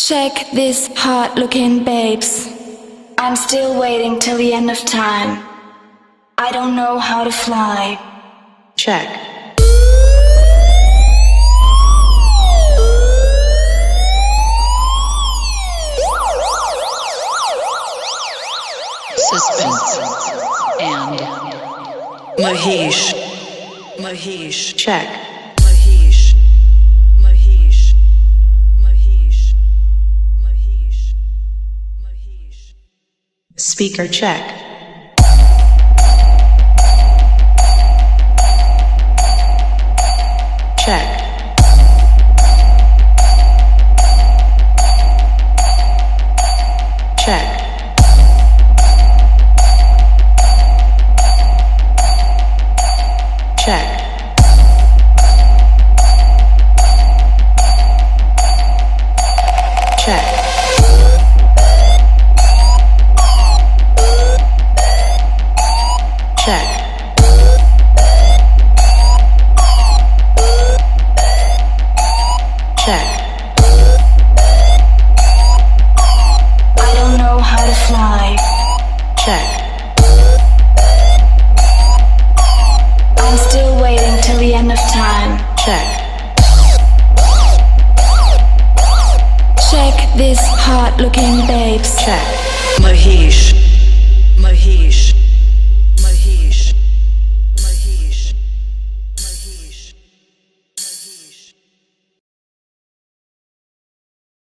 Check this hot-looking babes. I'm still waiting till the end of time. I don't know how to fly. Check. Suspense and Mahesh. Check. Speaker check. Check. Check. Check. Check. Check. Check. I don't know how to fly. Check. I'm still waiting till the end of time. Check. Check this hot-looking babes. Check. Mahesh.